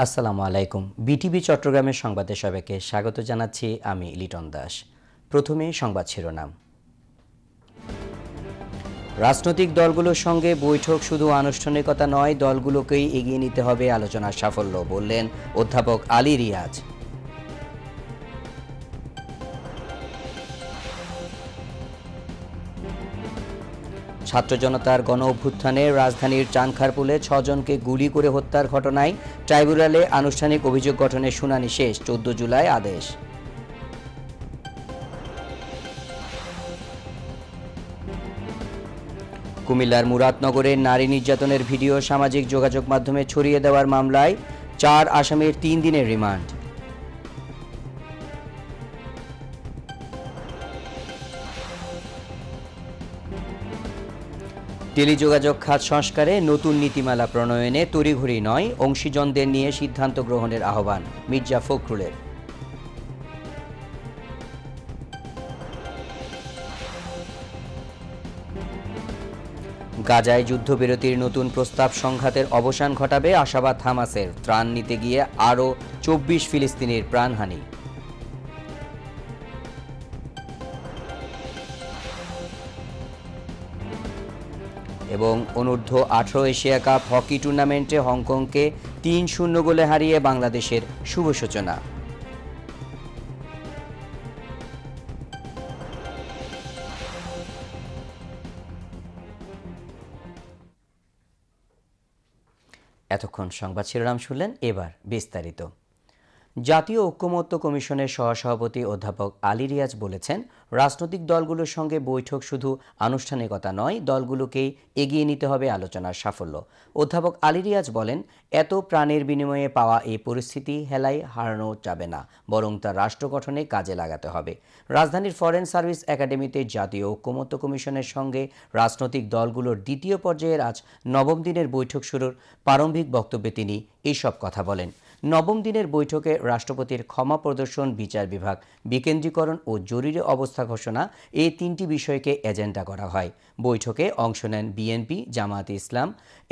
আসসালামু আলাইকুম। বিটিভি চট্টগ্রামের সংবাদে সবাইকে স্বাগত জানাচ্ছি। আমি লিটন দাস। প্রথমে সংবাদ শিরোনাম। রাজনৈতিক দলগুলোর সঙ্গে বৈঠক শুধু আনুষ্ঠানিকতা নয়, দলগুলোকেই এগিয়ে নিতে হবে আলোচনার সাফল্য, বললেন অধ্যাপক আলী রিয়াজ। ছাত্র জনতার গণ অভ্যুত্থানে রাজধানীর চানখারপুলে ৬ জনকে গুলি করে হত্যার ঘটনায় ট্রাইব্যুনালে আনুষ্ঠানিক অভিযোগ গঠনের শুনানি শেষ। ১৪ জুলাই আদেশ। কুমিল্লার মুরাদনগরে নারী নির্যাতনের ভিডিও সামাজিক যোগাযোগ মাধ্যমে ছড়িয়ে দেওয়ার মামলায় ৪ আসামির ৩ দিনের রিমান্ড। টেলিযোগাযোগ খাত সংস্কারে নতুন নীতিমালা প্রণয়নে তড়িঘড়ি নয়, অংশীজনদের নিয়ে সিদ্ধান্ত গ্রহণের আহ্বান মির্জা ফখরুলের। গাজায় যুদ্ধবিরতির নতুন প্রস্তাব সংঘাতের অবসান ঘটাবে আশাবাদ হামাসের। ত্রাণ নিতে গিয়ে আরও ২৪ ফিলিস্তিনির প্রাণহানি। এবং অনূর্ধ্ব ১৮ এশিয়া কাপ হকি টুর্নামেন্টে হংকংকে ৩-০ গোলে হারিয়ে বাংলাদেশের শুভ সূচনা। এতক্ষণ সংবাদ শিরোনাম শুনলেন, এবার বিস্তারিত। জাতীয় ঐক্যমত্য কমিশনের সহসভাপতি অধ্যাপক আলী রিয়াজ বলেছেন, রাজনৈতিক দলগুলোর সঙ্গে বৈঠক শুধু আনুষ্ঠানিকতা নয়, দলগুলোকেই এগিয়ে নিতে হবে আলোচনার সাফল্য। অধ্যাপক আলী রিয়াজ বলেন, এত প্রাণের বিনিময়ে পাওয়া এই পরিস্থিতি হেলায় হারানো যাবে না, বরং তা রাষ্ট্র গঠনে কাজে লাগাতে হবে। রাজধানীর ফরেন সার্ভিস একাডেমিতে জাতীয় ঐক্যমত্য কমিশনের সঙ্গে রাজনৈতিক দলগুলোর দ্বিতীয় পর্যায়ের আজ নবম দিনের বৈঠক শুরুর প্রারম্ভিক বক্তব্যে তিনি এইসব কথা বলেন। নবম দিনের বৈঠকে রাষ্ট্রপতির ক্ষমা প্রদর্শন, বিচার বিভাগ বিকেন্দ্রীকরণ ও জরুরি অবস্থা ঘোষণা এই ৩টি বিষয়কে এজেন্ডা করা হয়। বৈঠকে অংশ নেন বিএনপি, জামায়াতে ইসলাম,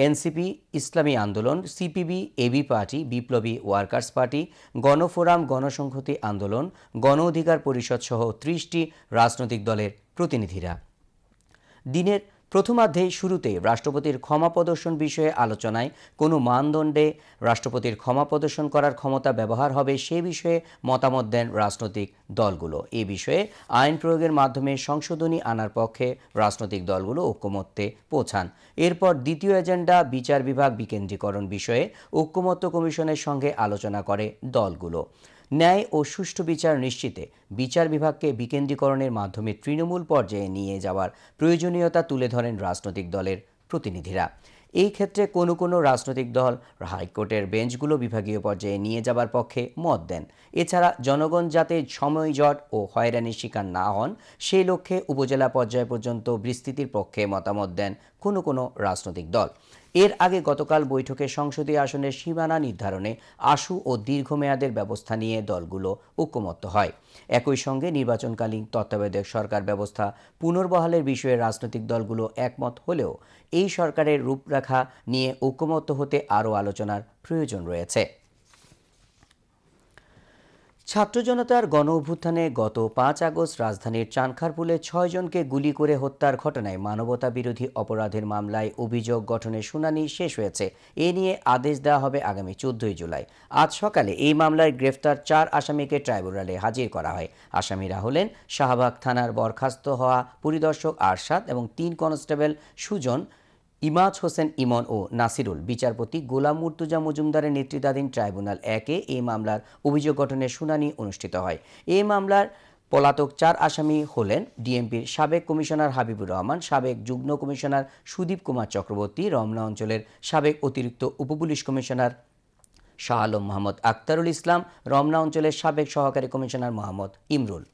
এনসিপি, ইসলামী আন্দোলন, সিপিবি, এবি পার্টি, বিপ্লবী ওয়ার্কার্স পার্টি, গণফোরাম, গণসংহতি আন্দোলন, গণ অধিকার পরিষদ সহ ৩০টি রাজনৈতিক দলের প্রতিনিধিরা। দিনের প্রথমার্ধেই শুরুতে রাষ্ট্রপতির ক্ষমা প্রদর্শন বিষয়ে আলোচনায় কোনো মানদণ্ডে রাষ্ট্রপতির ক্ষমা প্রদর্শন করার ক্ষমতা ব্যবহার হবে সে বিষয়ে মতামত দেন রাজনৈতিক দলগুলো। এ বিষয়ে আইন প্রয়োগের মাধ্যমে সংশোধনী আনার পক্ষে রাজনৈতিক দলগুলো ঐক্যমত্যে পৌঁছান। এরপর দ্বিতীয় এজেন্ডা বিচার বিভাগ বিকেন্দ্রীকরণ বিষয়ে ঐক্যমত্য কমিশনের সঙ্গে আলোচনা করে দলগুলো। ন্যায় ও সুষ্ঠু বিচার নিশ্চিতে বিচার বিভাগকে বিকেন্দ্রীকরণের মাধ্যমে তৃণমূল পর্যায়ে নিয়ে যাওয়ার প্রয়োজনীয়তা তুলে ধরেন রাজনৈতিক দলের প্রতিনিধিরা। এই ক্ষেত্রে কোনো রাজনৈতিক দল হাইকোর্টের বেঞ্চগুলো বিভাগীয় পর্যায়ে নিয়ে যাবার পক্ষে মত দেন। এছাড়া জনগণ যাতে সময় জট ও হয়রানির শিকার না হন সেই লক্ষ্যে উপজেলা পর্যায় পর্যন্ত বিস্তৃতির পক্ষে মতামত দেন কোনো রাজনৈতিক দল। এর আগে গতকাল বৈঠকে সংসদীয় আসনের সীমানা নির্ধারণে আশু ও দীর্ঘমেয়াদের ব্যবস্থা নিয়ে দলগুলো ঐক্যমত্য হয়। একই সঙ্গে নির্বাচনকালীন তত্ত্বাবধায়ক সরকার ব্যবস্থা পুনর্বহালের বিষয়ে রাজনৈতিক দলগুলো একমত হলেও এই সরকারের রূপরেখা নিয়ে ঐক্যমত্য হতে আরও আলোচনার প্রয়োজন রয়েছে। ছাত্র জনতার গণ অভ্যুত্থানে গত ৫ আগস্ট রাজধানীর চানখারপুলে ৬ জনকে গুলি করে হত্যার ঘটনায় মানবতা বিরোধী অপরাধের মামলায় অভিযোগ গঠনের শুনানি শেষ হয়েছে। এ নিয়ে আদেশ দেওয়া হবে আগামী ১৪ জুলাই। আজ সকালে এই মামলায় গ্রেফতার ৪ আসামিকে ট্রাইব্যুনালে হাজির করা হয়। আসামিরা হলেন শাহবাগ থানার বরখাস্ত হওয়া পরিদর্শক আরশাদ এবং ৩ কনস্টেবল সুজন, ইমাজ হোসেন ইমন ও নাসিরুল। বিচারপতি গোলাম মুর্তুজা মজুমদারের নেতৃত্বাধীন ট্রাইব্যুনাল ১-এ এই মামলার অভিযোগ গঠনের শুনানি অনুষ্ঠিত হয়। এই মামলার পলাতক ৪ আসামি হলেন ডিএমপির সাবেক কমিশনার হাবিবুর রহমান, সাবেক যুগ্ম কমিশনার সুদীপ কুমার চক্রবর্তী, রমনা অঞ্চলের সাবেক অতিরিক্ত উপপুলিশ কমিশনার শাহ আলম মোহাম্মদ আক্তারুল ইসলাম, রমনা অঞ্চলের সাবেক সহকারী কমিশনার মোহাম্মদ ইমরুল।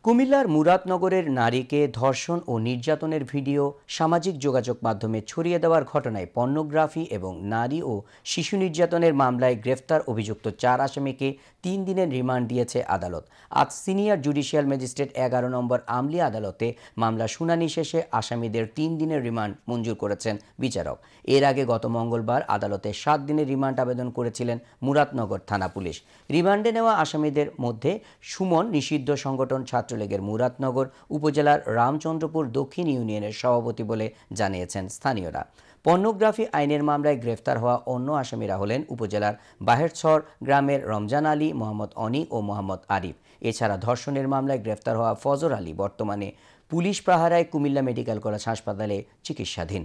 কুমিল্লার মুরাদনগরের নারীকে ধর্ষণ ও নির্যাতনের ভিডিও সামাজিক যোগাযোগ মাধ্যমে ছড়িয়ে দেওয়ার ঘটনায় পর্নোগ্রাফি এবং নারী ও শিশু নির্যাতনের মামলায় গ্রেফতার অভিযুক্ত 4 আসামিকে 3 দিনের রিমান্ড দিয়েছে আদালত। আজ সিনিয়র জুডিশিয়াল ম্যাজিস্ট্রেট 11 নম্বর আমলি আদালতে মামলা শুনানি শেষে আসামিদের 3 দিনের রিমান্ড মঞ্জুর করেছেন বিচারক। এর আগে গত মঙ্গলবার আদালতে 7 দিনের রিমান্ড আবেদন করেছিলেন মুরাদনগর থানা পুলিশ। রিমান্ডে নেওয়া আসামিদের মধ্যে সুমন নিষিদ্ধ সংগঠন ছাত্রলীগের মুরাদনগর উপজেলার রামচন্দ্রপুর দক্ষিণ ইউনিয়নের সভাপতি বলে জানিয়েছেন স্থানীয়রা। পর্নোগ্রাফি আইনের মামলায় গ্রেফতার হওয়া অন্য আসামিরা হলেন উপজেলার বাহেরছর গ্রামের রমজান আলী, মোহাম্মদ অনি ও মোহাম্মদ আরিফ। এছাড়া ধর্ষণের মামলায় গ্রেফতার হওয়া ফজর আলী বর্তমানে পুলিশ পাহারায় কুমিল্লা মেডিকেল কলেজ হাসপাতালে চিকিৎসাধীন।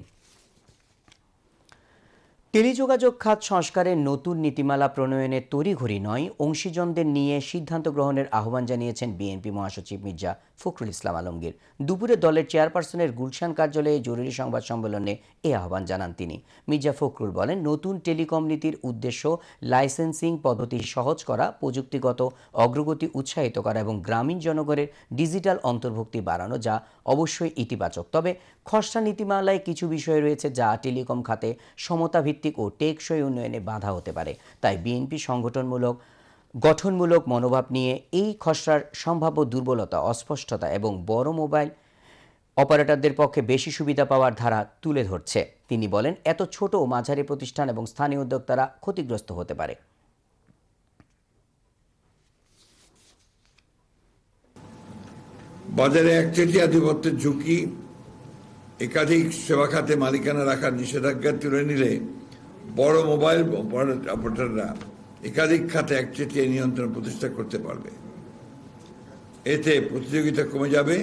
টেলিযোগাযোগ খাত সংস্কারের নতুন নীতিমালা প্রণয়নে তড়িঘড়ি নয়, অংশীজনদের নিয়ে সিদ্ধান্ত গ্রহণের আহ্বান জানিয়েছেন বিএনপি মহাসচিব মির্জা ফখরুল ইসলাম আলমগীর। দুপুরে দলের চেয়ারপারসনের গুলশান কার্যালয়ে জরুরি সংবাদ সম্মেলনে এ আহ্বান জানান তিনি। মির্জা ফখরুল বলেন, নতুন টেলিকম নীতির উদ্দেশ্য লাইসেন্সিং পদ্ধতি সহজ করা, প্রযুক্তিগত অগ্রগতি উৎসাহিত করা এবং গ্রামীণ জনগণের ডিজিটাল অন্তর্ভুক্তি বাড়ানো, যা অবশ্যই ইতিবাচক। তবে খসড়া নীতিমালায় কিছু বিষয় রয়েছে যা টেলিকম খাতে সমতা ভিত্তিক ও টেকসই উন্নয়নে বাধা হতে পারে। তাই বিএনপি গঠনমূলক মনোভাব নিয়ে এই খসড়ার সম্ভাব্য দুর্বলতা, অস্পষ্টতা এবং বড় মোবাইল অপারেটরদের পক্ষে বেশি সুবিধা পাওয়ার ধারা তুলে ধরছে। তিনি বলেন, এত ছোট ও মাঝারি প্রতিষ্ঠান এবং স্থানীয় উদ্যোক্তারা ক্ষতিগ্রস্ত হতে পারে। বাজারে একচেটিয়া আধিপত্যের ঝুঁকি, একাধিক সেবা খাতে মালিকানা রাখার নিষেধাজ্ঞা তুলে নিলে বড় মোবাইল অপারেটররা একাধিক খাতে একচেটিয়া নিয়ন্ত্রণ প্রতিষ্ঠা করতে পারবে। এতে প্রতিযোগিতা কমে যাবে,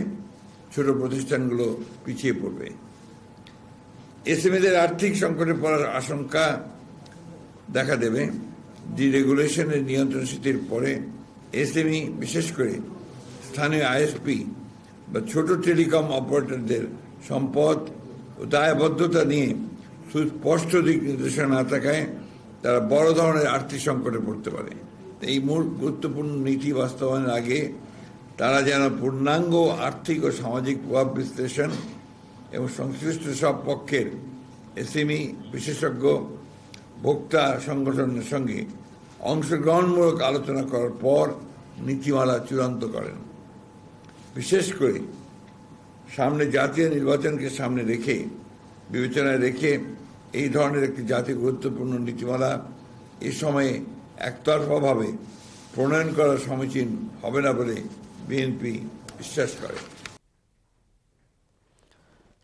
ছোট প্রতিষ্ঠানগুলো পিছিয়ে পড়বে। এসএমইদের আর্থিক সংকটে পড়ার আশঙ্কা দেখা দেবে। ডিরেগুলেশনের নিয়ন্ত্রণ শিথিল পরে এসএমই, বিশেষ করে স্থানীয় আইএসপি বা ছোট টেলিকম অপারেটরদের সম্পদ ও দায়বদ্ধতা নিয়ে সুস্পষ্ট দিক নির্দেশনা না থাকায় তারা বড় ধরনের আর্থিক সংকটে পড়তে পারে। এই মূল গুরুত্বপূর্ণ নীতি বাস্তবায়নের আগে তারা যেন পূর্ণাঙ্গ আর্থিক ও সামাজিক প্রভাব বিশ্লেষণ এবং সংশ্লিষ্ট সব পক্ষের এসএমই বিশেষজ্ঞ ভোক্তা সংগঠনের সঙ্গে অংশগ্রহণমূলক আলোচনা করার পর নীতিমালা চূড়ান্ত করেন। বিশেষ করে সামনে জাতীয় নির্বাচনকে সামনে রেখে, বিবেচনায় রেখে এই ধরনের একটি জাতীয় গুরুত্বপূর্ণ নীতিমালা এ সময়ে একতরফাভাবে প্রণয়ন করা সমীচীন হবে না বলে বিএনপি বিশ্বাস করে।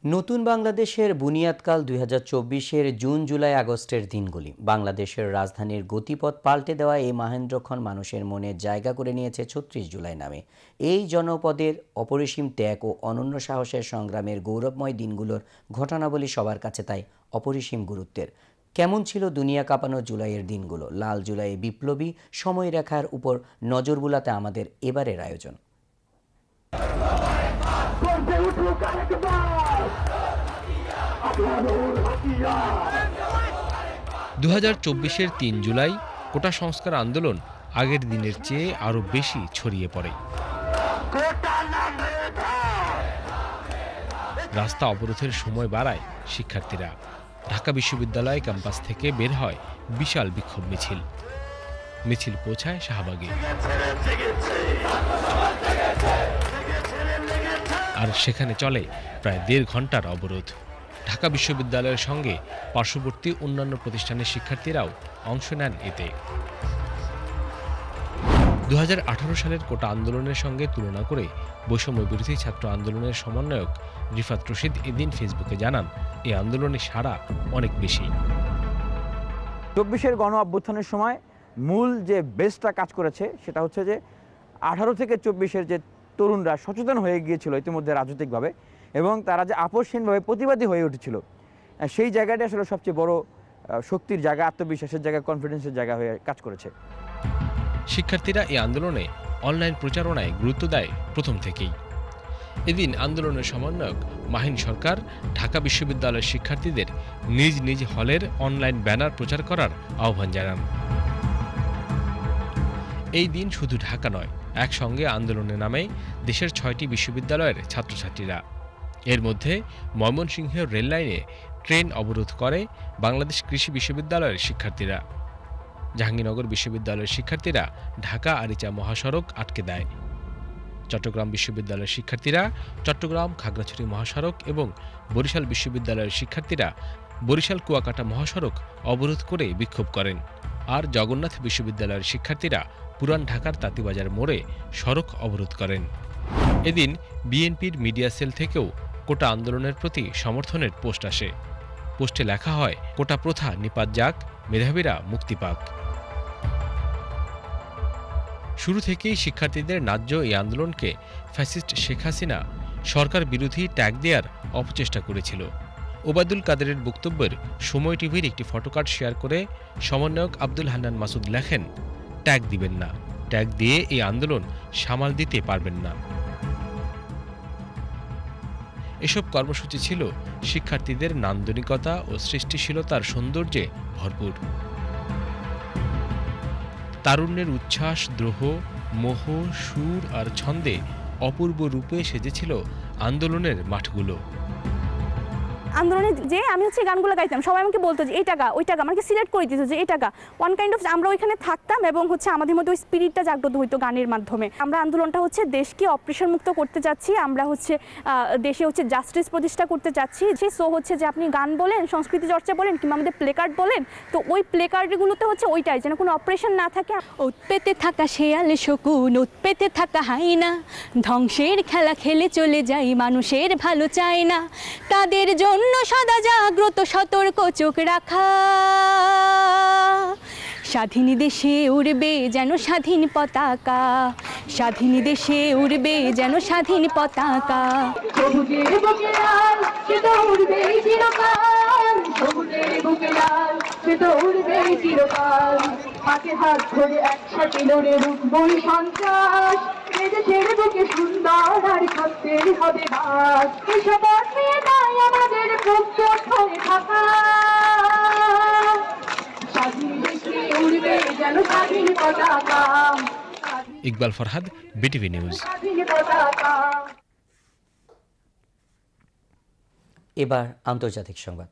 নতুন বাংলাদেশের বুনিয়াদকাল 2024-এর জুন, জুলাই, আগস্টের দিনগুলি। বাংলাদেশের রাজধানীর গতিপথ পাল্টে দেওয়া এই মাহেন্দ্রক্ষণ মানুষের মনে জায়গা করে নিয়েছে 36 জুলাই নামে। এই জনপদের অপরিসীম ত্যাগ ও অনন্য সাহসের সংগ্রামের গৌরবময় দিনগুলোর ঘটনাবলী সবার কাছে তাই অপরিসীম গুরুত্বের। কেমন ছিল দুনিয়া কাঁপানো জুলাইয়ের দিনগুলো? লাল জুলাইয়ে বিপ্লবী সময়রেখার উপর নজর বুলাতে আমাদের এবারের আয়োজন। 2024-এর 3 জুলাই কোটা সংস্কার আন্দোলন আগের দিনের চেয়ে আরও বেশি ছড়িয়ে পড়ে। রাস্তা অবরোধের সময় বাড়ায় শিক্ষার্থীরা। ঢাকা বিশ্ববিদ্যালয় ক্যাম্পাস থেকে বের হয় বিশাল বিক্ষোভ মিছিল পৌঁছায় শাহবাগে। আর সেখানে চলে প্রায় 1.5 ঘন্টার অবরোধ। ঢাকা বিশ্ববিদ্যালয়ের সঙ্গে পার্শ্ববর্তী অন্যান্য প্রতিষ্ঠানের শিক্ষার্থীরাও অংশ নেন এতে। 2018 সালের কোটা আন্দোলনের সঙ্গে তুলনা করে বৈষম্য বিরোধী ছাত্র আন্দোলনের সমন্বয়ক রিফাত রশিদ এদিন ফেসবুকে জানান, এই আন্দোলনের সাড়া অনেক বেশি। 24-এর গণ অভ্যুত্থানের সময় মূল যে বেসটা কাজ করেছে সেটা হচ্ছে যে 18 থেকে 24-এর যে তরুণরা সচেতন হয়ে গিয়েছিল ইতিমধ্যে রাজনৈতিকভাবে, এবং তারা যে আপোষহীনভাবে প্রতিবাদী হয়ে উঠেছিল, সেই জায়গাটা আসলে সবচেয়ে বড় শক্তির জায়গা, আত্মবিশ্বাসের জায়গা, কনফিডেন্সের জায়গা হয়ে কাজ করেছে। শিক্ষার্থীরা এই আন্দোলনে অনলাইন প্রচারণায় গুরুত্ব দেয় প্রথম থেকেই। এদিন আন্দোলনের সমন্বয়ক মাহিন সরকার ঢাকা বিশ্ববিদ্যালয়ের শিক্ষার্থীদের নিজ নিজ হলের অনলাইন ব্যানার প্রচার করার আহ্বান জানান। এই দিন শুধু ঢাকা নয়, একসঙ্গে আন্দোলনে নামে দেশের 6টি বিশ্ববিদ্যালয়ের ছাত্রছাত্রীরা। এর মধ্যে ময়মনসিংহের রেললাইনে ট্রেন অবরোধ করে বাংলাদেশ কৃষি বিশ্ববিদ্যালয়ের শিক্ষার্থীরা। জাহাঙ্গীরনগর বিশ্ববিদ্যালয়ের শিক্ষার্থীরা ঢাকা আরিচা মহাসড়ক আটকে দেয়। চট্টগ্রাম বিশ্ববিদ্যালয়ের শিক্ষার্থীরা চট্টগ্রাম খাগড়াছড়ি মহাসড়ক এবং বরিশাল বিশ্ববিদ্যালয়ের শিক্ষার্থীরা বরিশাল কুয়াকাটা মহাসড়ক অবরোধ করে বিক্ষোভ করেন। আর জগন্নাথ বিশ্ববিদ্যালয়ের শিক্ষার্থীরা পুরান ঢাকার তাঁতিবাজার মোড়ে সড়ক অবরোধ করেন। এদিন বিএনপির মিডিয়া সেল থেকেও কোটা আন্দোলনের প্রতি সমর্থনের পোস্ট আসে। পোস্টে লেখা হয়, কোটা প্রথা নিপাত যাক, মেধাবীরা মুক্তি পাক। শুরু থেকেই শিক্ষার্থীদের ন্যায্য এই আন্দোলনকে ফ্যাসিস্ট শেখ হাসিনা সরকার বিরোধী ট্যাগ দেওয়ার অপচেষ্টা করেছিল। ওবায়দুল কাদেরের বক্তব্যের সময় টিভির একটি ফটোকার্ড শেয়ার করে সমন্বয়ক আব্দুল হান্নান মাসুদ লেখেন, ট্যাগ দিবেন না, ট্যাগ দিয়ে এই আন্দোলন সামাল দিতে পারবেন না। এসব কর্মসূচি ছিল শিক্ষার্থীদের নান্দনিকতা ও সৃষ্টিশীলতার সৌন্দর্যে ভরপুর। তারুণ্যের উচ্ছ্বাস, দ্রোহ, মোহ, সুর আর ছন্দে অপূর্ব রূপে সেজেছিল আন্দোলনের মাঠগুলো। আন্দোলনে যে আমি গানগুলো গাইতাম, সবাই আমাকে বলতো যে এই টাকা ওই টাকা, আমাকে সিলেক্ট করে দিত যে এই টাকা ওয়ান কাইন্ড অফ, আমরা ওইখানে থাকতাম এবং আমাদের মধ্যে ওই স্পিরিটটা জাগ্রত হইতো গানের মাধ্যমে। আমরা আন্দোলনটা দেশকে অপারেশন মুক্ত করতে চাচ্ছি, আমরা দেশে জাস্টিস প্রতিষ্ঠা করতে চাচ্ছি। সেই সো যে আপনি গান বলেন, সংস্কৃতি চর্চা বলেন, কিংবা আমাদের প্লেকার্ড বলেন, তো ওই প্লেকার্ডগুলোতে ওইটাই যেন কোনো অপারেশন না থাকে। উৎপেতে থাকা শেয়াল শকুন, উৎপেতে থাকা হাইনা, ধ্বংসের খেলা খেলে চলে যাই, মানুষের ভালো চায় না, তাদের জন্য সদা জাগ্রত সতর্ক চোখ রাখা। স্বাধীন দেশে উড়বে যেন স্বাধীন পতাকা, স্বাধীন দেশে উড়বে যেন স্বাধীন পতাকা। সবুজের বুকে লাল, সে তো উড়বে চিরকাল, সবুজের বুকে লাল, সে তো উড়বে চিরকাল। হাতে হাত ধরে একসাথে লড়ে রুখবই সন্ত্রাস, এদেশের বুকে সুন্দর আর সত্যের হবে বাস। এসব নিয়ে তাই আমাদের প্রস্তুত হয়ে থাকা, স্বাধীন দেশে উড়বে যেন স্বাধীন পতাকা। Iqbal Farhad, BTV news. স্বাধীন পতাকা। এবার আন্তর্জাতিক সংবাদ।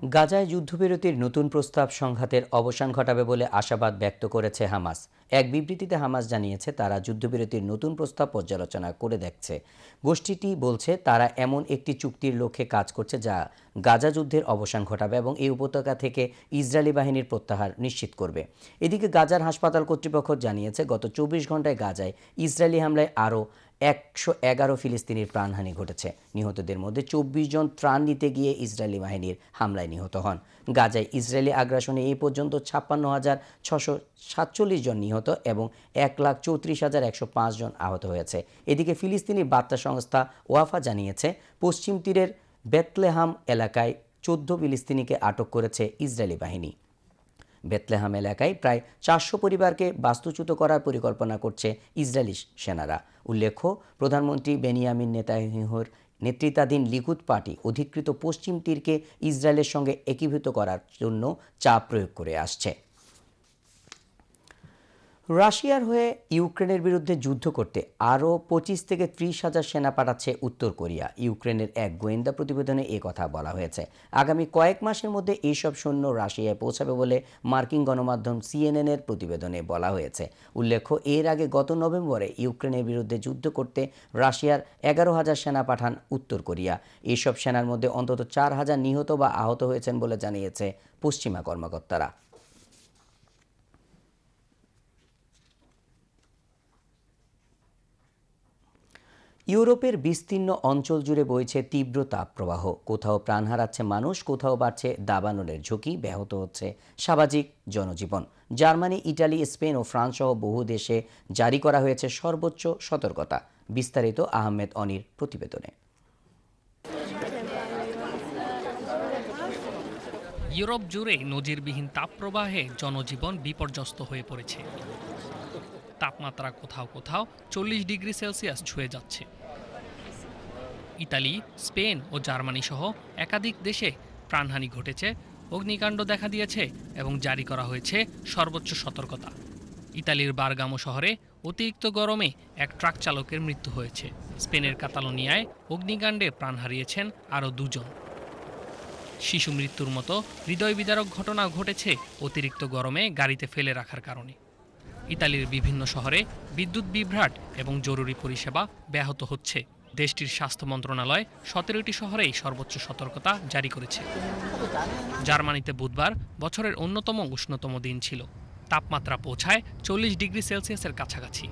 গাজায় যুদ্ধবিরতির নতুন প্রস্তাব সংঘাতের অবসান ঘটাবে বলে আশাবাদ ব্যক্ত করেছে হামাস। এক বিবৃতিতে হামাস জানিয়েছে তারা যুদ্ধবিরতির নতুন প্রস্তাব পর্যালোচনা করে দেখছে। গোষ্ঠীটি বলছে তারা এমন একটি চুক্তির লক্ষ্যে কাজ করছে যা গাজা যুদ্ধের অবসান ঘটাবে এবং এই উপত্যকা থেকে ইসরায়েলি বাহিনীর প্রত্যাহার নিশ্চিত করবে। এদিকে গাজার হাসপাতাল কর্তৃপক্ষ জানিয়েছে গত 24 ঘন্টায় গাজায় ইসরায়েলি হামলায় আরও 111 ফিলিস্তিনির প্রাণহানি ঘটেছে। নিহতদের মধ্যে 24 জন ত্রাণ নিতে গিয়ে ইসরায়েলি বাহিনীর হামলায় নিহত হন। গাজায় ইসরায়েলি আগ্রাসনে এই পর্যন্ত 56,647 জন নিহত এবং 1,34,105 জন আহত হয়েছে। এদিকে ফিলিস্তিনি বার্তা সংস্থা ওয়াফা জানিয়েছে পশ্চিম তীরের বেথলেহাম এলাকায় 14 ফিলিস্তিনিকে আটক করেছে ইসরায়েলি বাহিনী। বেথলেহাম এলাকায় প্রায় 400 পরিবারকে বাস্তুচ্যুত করার পরিকল্পনা করছে ইসরায়েলি সেনারা। উল্লেখ্য, প্রধানমন্ত্রী বেনিয়ামিন নেতানিয়াহুর নেতৃত্বাধীন লিকুদ পার্টি অধিকৃত পশ্চিম তীরকে ইসরায়েলের সঙ্গে একীভূত করার জন্য চাপ প্রয়োগ করে আসছে। রাশিয়ার হয়ে ইউক্রেনের বিরুদ্ধে যুদ্ধ করতে আরও 25 থেকে 30 হাজার সেনা পাঠাচ্ছে উত্তর কোরিয়া। ইউক্রেনের এক গোয়েন্দা প্রতিবেদনে কথা বলা হয়েছে। আগামী কয়েক মাসের মধ্যে এইসব সৈন্য রাশিয়ায় পৌঁছাবে বলে মার্কিন গণমাধ্যম সিএনএনের প্রতিবেদনে বলা হয়েছে। উল্লেখ্য, এর আগে গত নভেম্বরে ইউক্রেনের বিরুদ্ধে যুদ্ধ করতে রাশিয়ার 11,000 সেনা পাঠান উত্তর কোরিয়া। এইসব সেনার মধ্যে অন্তত 4,000 নিহত বা আহত হয়েছেন বলে জানিয়েছে পশ্চিমা কর্মকর্তারা। ইউরোপের বিস্তীর্ণ অঞ্চল জুড়ে বইছে তীব্র তাপপ্রবাহ। কোথাও প্রাণ হারাচ্ছে মানুষ, কোথাও বাড়ছে দাবানলের ঝুঁকি, ব্যাহত হচ্ছে সামাজিক জনজীবন। জার্মানি, ইটালি, স্পেন ও ফ্রান্স সহ বহু দেশে জারি করা হয়েছে সর্বোচ্চ সতর্কতা। বিস্তারিত আহমেদ অনির প্রতিবেদনে। ইউরোপ জুড়ে নজিরবিহীন তাপপ্রবাহে জনজীবন বিপর্যস্ত হয়ে পড়েছে। তাপমাত্রা কোথাও কোথাও 40 ডিগ্রি সেলসিয়াস ছুঁয়ে যাচ্ছে। ইতালি, স্পেন ও জার্মানি সহ একাধিক দেশে প্রাণহানি ঘটেছে অগ্নিকাণ্ড দেখা দিয়েছে এবং জারি করা হয়েছে সর্বোচ্চ সতর্কতা। ইতালির বারগামো শহরে অতিরিক্ত গরমে এক ট্রাক চালকের মৃত্যু হয়েছে। স্পেনের কাতালোনিয়ায় অগ্নিকাণ্ডে প্রাণ হারিয়েছেন আরও 2 জন। শিশু মৃত্যুর মতো হৃদয় বিদারক ঘটনা ঘটেছে অতিরিক্ত গরমে গাড়িতে ফেলে রাখার কারণে। ইতালির বিভিন্ন শহরে বিদ্যুৎ বিভ্রাট এবং জরুরি পরিষেবা ব্যাহত হচ্ছে। দেশটির স্বাস্থ্য মন্ত্রণালয় 17টি শহরেই সর্বোচ্চ সতর্কতা জারি করেছে। জার্মানিতে বুধবার বছরের অন্যতম উষ্ণতম দিন ছিল। তাপমাত্রা পৌঁছায় 40 ডিগ্রি সেলসিয়াসের কাছাকাছি।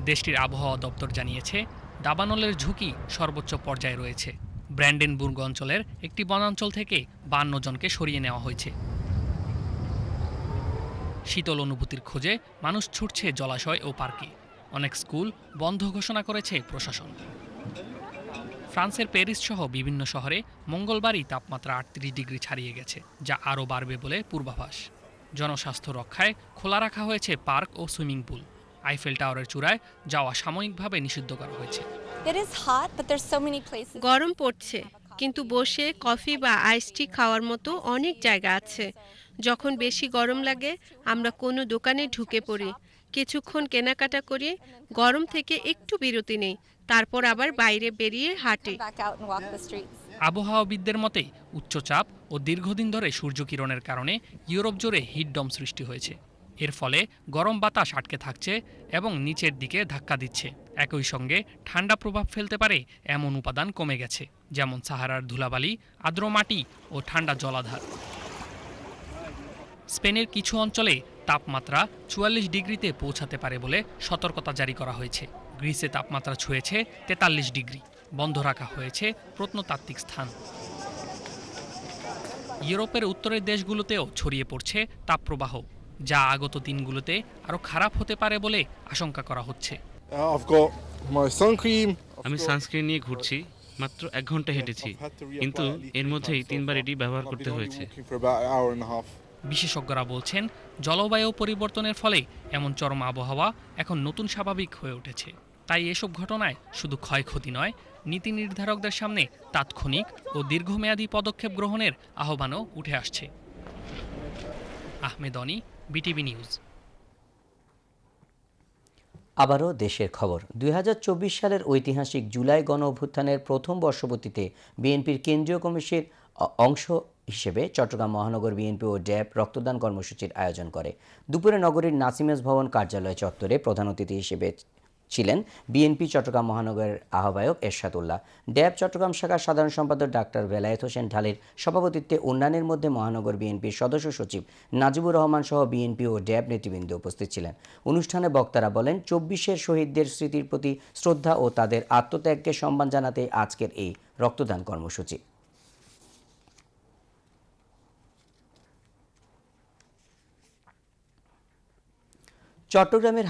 দেশটির আবহাওয়া দপ্তর জানিয়েছে দাবানলের ঝুঁকি সর্বোচ্চ পর্যায়ে রয়েছে। ব্র্যান্ডেনবুর্গ অঞ্চলের একটি বনাঞ্চল থেকে 52 জনকে সরিয়ে নেওয়া হয়েছে। শীতল অনুভূতির খোঁজে মানুষ ছুটছে জলাশয় ও পার্কে। অনেক স্কুল বন্ধ ঘোষণা করেছে প্রশাসন। ফ্রান্সের প্যারিস সহ বিভিন্ন শহরে মঙ্গলবারই তাপমাত্রা 38 ডিগ্রি ছাড়িয়ে গেছে, যা আরও বাড়বে বলে পূর্বাভাস। জনস্বাস্থ্য রক্ষায় খোলা রাখা হয়েছে পার্ক ও সুইমিং পুল। আইফেল টাওয়ারের চূড়ায় যাওয়া সাময়িকভাবে নিষিদ্ধ করা হয়েছে। গরম পড়ছে, কিন্তু বসে কফি বা আইস টি খাওয়ার মতো অনেক জায়গা আছে। যখন বেশি গরম লাগে আমরা কোনো দোকানে ঢুকে পড়ি, কিছুক্ষণ কেনাকাটা করি, গরম থেকে একটু বিরতি নেই, তারপর আবার বাইরে বেরিয়ে হাঁটি। আবহাওয়াবিদদের মতে উচ্চচাপ ও দীর্ঘদিন ধরে সূর্যকিরণের কারণে ইউরোপ জুড়ে হিটডম সৃষ্টি হয়েছে। এর ফলে গরম বাতাস আটকে থাকছে এবং নিচের দিকে ধাক্কা দিচ্ছে। একই সঙ্গে ঠান্ডা প্রভাব ফেলতে পারে এমন উপাদান কমে গেছে, যেমন সাহারার ধুলাবালি, আর্দ্র মাটি ও ঠান্ডা জলাধার। স্পেনের কিছু অঞ্চলে তাপমাত্রা 44 ডিগ্রিতে পৌঁছাতে পারে বলে সতর্কতা জারি করা হয়েছে। গ্রিসে তাপমাত্রা ছুঁয়েছে 43 ডিগ্রি। বন্ধ রাখা হয়েছে প্রত্নতাত্ত্বিক স্থান। ইউরোপের উত্তরের দেশগুলোতেও ছড়িয়ে পড়ছে তাপপ্রবাহ, যা আগত দিনগুলোতে আরও খারাপ হতে পারে বলে আশঙ্কা করা হচ্ছে। আমি সানস্ক্রিন নিয়ে ঘুরছি, মাত্র 1 ঘন্টা হেঁটেছি, কিন্তু এর মধ্যেই 3 বার এটি ব্যবহার করতে হয়েছে। বিশেষজ্ঞরা বলছেন জলবায়ু পরিবর্তনের ফলে এমন চরম আবহাওয়া এখন নতুন স্বাভাবিক হয়ে উঠেছে। তাই এসব ঘটনায় শুধু ক্ষয়ক্ষতি নয়, নীতি নির্ধারকদের সামনে তাৎক্ষণিক ও দীর্ঘমেয়াদী পদক্ষেপ গ্রহণের আহ্বানও উঠে আসছে। আহমেদ অনি, বিটিভি নিউজ। আবারও দেশের খবর। 2024 সালের ঐতিহাসিক জুলাই গণ অভ্যুত্থানের প্রথম বর্ষপূর্তিতে বিএনপির কেন্দ্রীয় কমিটির অংশ হিসেবে চট্টগ্রাম মহানগর বিএনপি ও ড্যাব রক্তদান কর্মসূচির আয়োজন করে। দুপুরে নগরীর নাসিমেজ ভবন কার্যালয় চত্বরে প্রধান অতিথি হিসেবে ছিলেন বিএনপি চট্টগ্রাম মহানগরের আহ্বায়ক এরশাদ উল্লাহ। ড্যাব চট্টগ্রাম শাখার সাধারণ সম্পাদক ডাক্তার বেলায়েত হোসেন ঢালির সভাপতিত্বে অন্যান্যের মধ্যে মহানগর বিএনপির সদস্য সচিব নাজিবুর রহমান সহ বিএনপি ও ড্যাব নেতৃবৃন্দ উপস্থিত ছিলেন। অনুষ্ঠানে বক্তারা বলেন, 24-এর শহীদদের স্মৃতির প্রতি শ্রদ্ধা ও তাদের আত্মত্যাগকে সম্মান জানাতে আজকের এই রক্তদান কর্মসূচি। চট্টগ্রামের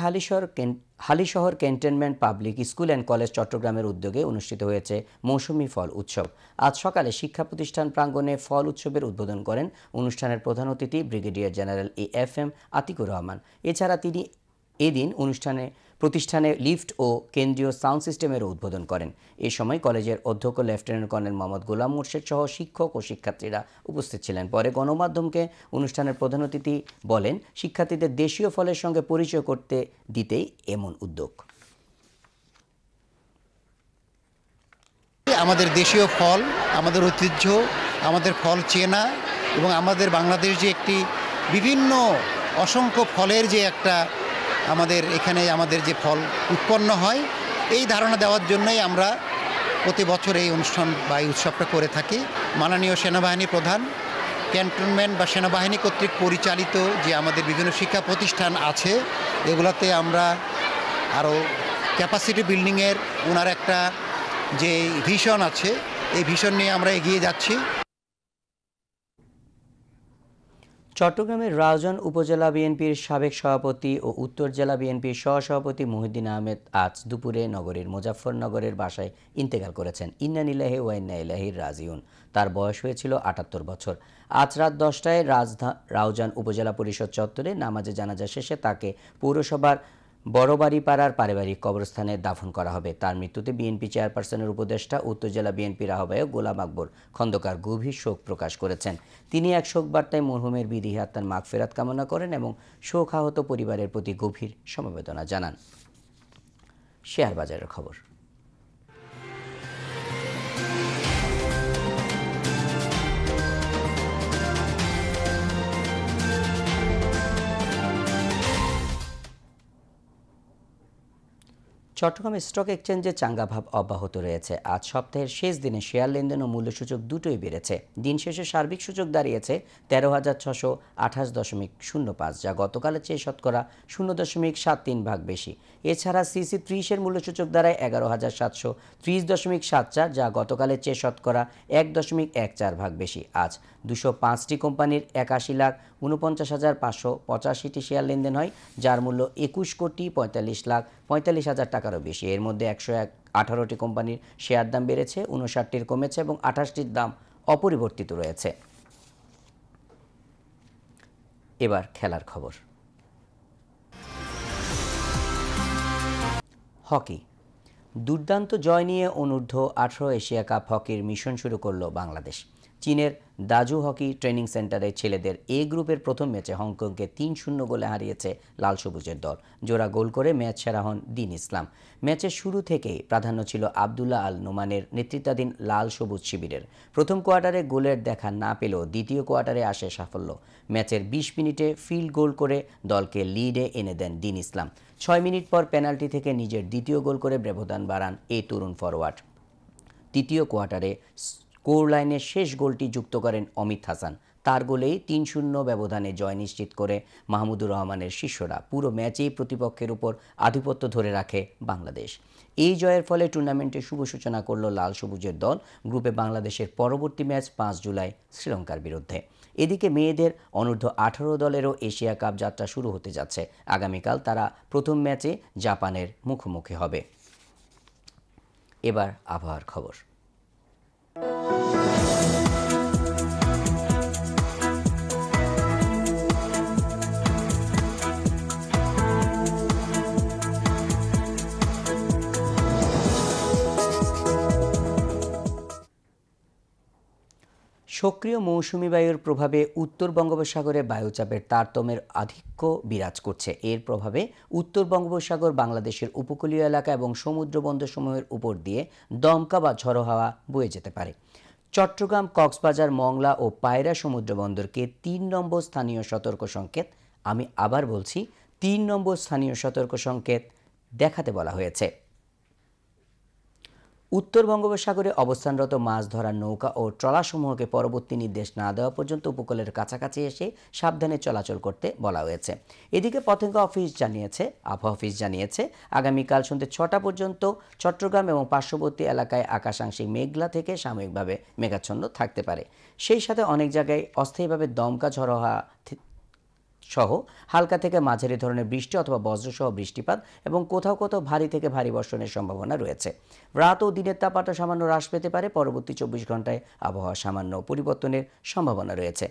Halishahar cantonment public school and college চট্টগ্রামের উদ্যোগে অনুষ্ঠিত হয়েছে মৌসুমি ফল উৎসব। আজ সকালে শিক্ষা প্রতিষ্ঠান প্রাঙ্গণে ফল উৎসবের উদ্বোধন করেন অনুষ্ঠানের প্রধান অতিথি brigadier general AFM Atiqur Rahman. এছাড়া তিনি এদিন প্রতিষ্ঠানে লিফট ও কেন্দ্রীয় সাউন্ড সিস্টেমেরও উদ্বোধন করেন। এ সময় কলেজের অধ্যক্ষ লেফটেন্যান্ট কর্নেল মোহাম্মদ গোলাম মোর্শেদ সহ শিক্ষক ও শিক্ষার্থীরা উপস্থিত ছিলেন। পরে গণমাধ্যমকে অনুষ্ঠানের প্রধান অতিথি বলেন, শিক্ষার্থীদের দেশীয় ফলের সঙ্গে পরিচয় করতে দিতেই এমন উদ্যোগ। আমাদের দেশীয় ফল, আমাদের ঐতিহ্য, আমাদের ফল চেনা এবং আমাদের বাংলাদেশ যে একটি বিভিন্ন অসংখ্য ফলের যে একটা আমাদের এখানে আমাদের যে ফল উৎপন্ন হয়, এই ধারণা দেওয়ার জন্যই আমরা প্রতি বছর এই অনুষ্ঠান বা এই উৎসবটা করে থাকি। মাননীয় সেনাবাহিনী প্রধান, ক্যান্টনমেন্ট বা সেনাবাহিনী কর্তৃক পরিচালিত যে আমাদের বিভিন্ন শিক্ষা প্রতিষ্ঠান আছে, এগুলাতে আমরা আরও ক্যাপাসিটি বিল্ডিংয়ের ওনার একটা যে ভিশন আছে, এই ভিশন নিয়ে আমরা এগিয়ে যাচ্ছি। চট্টগ্রামের রাউজান উপজেলা বিএনপির সাবেক সভাপতি ও উত্তর জেলা বিএনপির সহসভাপতি মহিউদ্দিন আহমেদ আজ দুপুরে নগরীর মুজাফফরনগরের বাসায় ইন্তেকাল করেছেন। ইন্না লিল্লাহি ওয়া ইন্না ইলাইহি রাজিউন। তার বয়স হয়েছিল ৭৮ বছর। আজ রাত 10টায় রাউজান উপজেলা পরিষদ চত্বরে নামাজে জানাজা শেষে তাকে পৌরসভার বড়বাড়িপাড়ার পারিবারিক কবরস্থানে দাফন করা হবে। তার মৃত্যুতে বিএনপি চেয়ারপারসনের উপদেষ্টা উত্তর জেলা বিএনপির আহ্বায়ক গোলাম আকবর খন্দকার গভীর শোক প্রকাশ করেছেন। তিনি এক শোক বার্তায় মরহুমের বিদেহী আত্মার মাগফিরাত কামনা করেন এবং শোকাহত পরিবারের প্রতি গভীর সমবেদনা জানান। শেয়ার বাজারের খবর। চট্টগ্রাম স্টক এক্সচেঞ্জে চাঙ্গাভাব অব্যাহত রয়েছে। আজ সপ্তাহের শেষ দিনে শেয়ার লেনদেন ও মূল্যসূচক দুটোই বেড়েছে। দিন শেষে সার্বিক সূচক দাঁড়িয়েছে 13,628.05, যা গতকালের চেয়ে শতকরা 0.73 বেশি। এছাড়া সিসি 30-এর মূল্যসূচক দাঁড়ায় 11,730.74, যা গতকালের চেয়ে শতকরা 1.14 বেশি। আজ 205টি কোম্পানির 81,49,585টি শেয়ার লেনদেন হয়, যার মূল্য 21,45,45,000 টাকারও বেশি। এর মধ্যে 118টি কোম্পানির শেয়ার দাম বেড়েছে, 59টির কমেছে এবং 28টির দাম অপরিবর্তিত রয়েছে। এবার খেলার খবর। হকি। দুর্দান্ত জয় নিয়ে অনূর্ধ্ব-18 এশিয়া কাপ হকির মিশন শুরু করল বাংলাদেশ। চীনের দাজু হকি ট্রেনিং সেন্টারে ছেলেদের এ গ্রুপের প্রথম ম্যাচে হংকংকে 3-0 গোলে হারিয়েছে লাল সবুজের দল। জোড়া গোল করে ম্যাচ সেরা হন দিন ইসলাম। ম্যাচের শুরু থেকেই প্রাধান্য ছিল আবদুল্লাহ আল নোমানের নেতৃত্বাধীন লাল সবুজ শিবিরের। প্রথম কোয়ার্টারে গোলের দেখা না পেলেও দ্বিতীয় কোয়ার্টারে আসে সাফল্য। ম্যাচের 20 মিনিটে ফিল্ড গোল করে দলকে লিডে এনে দেন দিন ইসলাম। 6 মিনিট পর পেনাল্টি থেকে নিজের দ্বিতীয় গোল করে ব্যবধান বাড়ান এই তরুণ ফরোয়ার্ড। তৃতীয় কোয়ার্টারে স্কোর লাইনের শেষ গোলটি যুক্ত করেন অমিত হাসান। তার গোলেই 3-0 ব্যবধানে জয় নিশ্চিত করে মাহমুদুর রহমানের শিষ্যরা। পুরো ম্যাচেই প্রতিপক্ষের উপর আধিপত্য ধরে রাখে বাংলাদেশ। এই জয়ের ফলে টুর্নামেন্টের শুভ সূচনা করল লাল সবুজের দল। গ্রুপে বাংলাদেশের পরবর্তী ম্যাচ 5 জুলাই শ্রীলঙ্কার বিরুদ্ধে। এদিকে মেয়েদের অনূর্ধ্ব-18 দলেরও এশিয়া কাপ যাত্রা শুরু হতে যাচ্ছে। আগামীকাল তারা প্রথম ম্যাচে জাপানের মুখোমুখি হবে। এবার আবহাওয়ার খবর। সক্রিয় মৌসুমী বায়ুর প্রভাবে উত্তর বঙ্গোপসাগরে বায়ুচাপের তারতম্যের আধিক্য বিরাজ করছে। এর প্রভাবে উত্তর বঙ্গোপসাগর, বাংলাদেশের উপকূলীয় এলাকা এবং সমুদ্র বন্দরসমূহের উপর দিয়ে দমকা বা ঝড়ো হাওয়া বয়ে যেতে পারে। চট্টগ্রাম, কক্সবাজার, মংলা ও পায়রা সমুদ্র বন্দরকে 3 নম্বর স্থানীয় সতর্ক সংকেত, আমি আবার বলছি 3 নম্বর স্থানীয় সতর্ক সংকেত দেখাতে বলা হয়েছে। উত্তর বঙ্গোপসাগরে অবস্থানরত মাছ ধরার নৌকা ও ট্রলারসমূহকে পরবর্তী নির্দেশ না দেওয়া পর্যন্ত উপকূলের কাছাকাছি এসে সাবধানে চলাচল করতে বলা হয়েছে। এদিকে পতেঙ্গা আবহাওয়া অফিস জানিয়েছে আগামীকাল সন্ধ্যে 6টা পর্যন্ত চট্টগ্রাম এবং পার্শ্ববর্তী এলাকায় আকাশ আংশিক মেঘলা থেকে সাময়িকভাবে মেঘাচ্ছন্ন থাকতে পারে। সেই সাথে অনেক জায়গায় অস্থায়ীভাবে দমকা ঝড়ো হাওয়া সহ হালকা থেকে মাঝারি ধরনের বৃষ্টি অথবা বজ্রসহ বৃষ্টিপাত এবং কোথাও কোথাও ভারী থেকে ভারী বর্ষণের সম্ভাবনা রয়েছে। রাত ও দিনের তাপমাত্রা সামান্য হ্রাস পেতে পারে। পরবর্তী 24 ঘন্টায় আবহাওয়া সামান্য পরিবর্তনের সম্ভাবনা রয়েছে।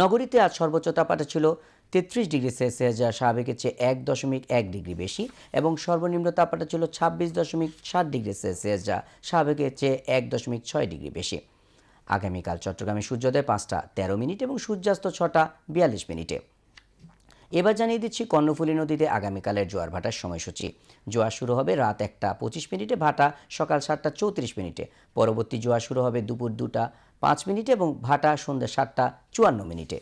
নগরীতে আজ সর্বোচ্চ তাপমাত্রা ছিল 33 ডিগ্রি সেলসিয়াস, যা স্বাভাবিকের চেয়ে 1.1 ডিগ্রি বেশি, এবং সর্বনিম্ন তাপমাত্রা ছিল 26.7 ডিগ্রি সেলসিয়াস, যা স্বাভাবিকের চেয়ে 1.6 ডিগ্রি বেশি। আগামীকাল চট্টগ্রামে সূর্যোদয় 5টা 13 মিনিট এবং সূর্যাস্ত 6টা 42 মিনিটে। এবার জানিয়ে দিচ্ছি কর্ণফুলী নদীতে আগামীকালের জোয়ার ভাটার সময়সূচি। জোয়ার শুরু হবে রাত 1টা 25 মিনিটে, ভাটা সকাল 7টা 34 মিনিটে। পরবর্তী জোয়ার শুরু হবে দুপুর 2টা 5 মিনিটে এবং ভাটা সন্ধ্যা 7টা 54 মিনিটে।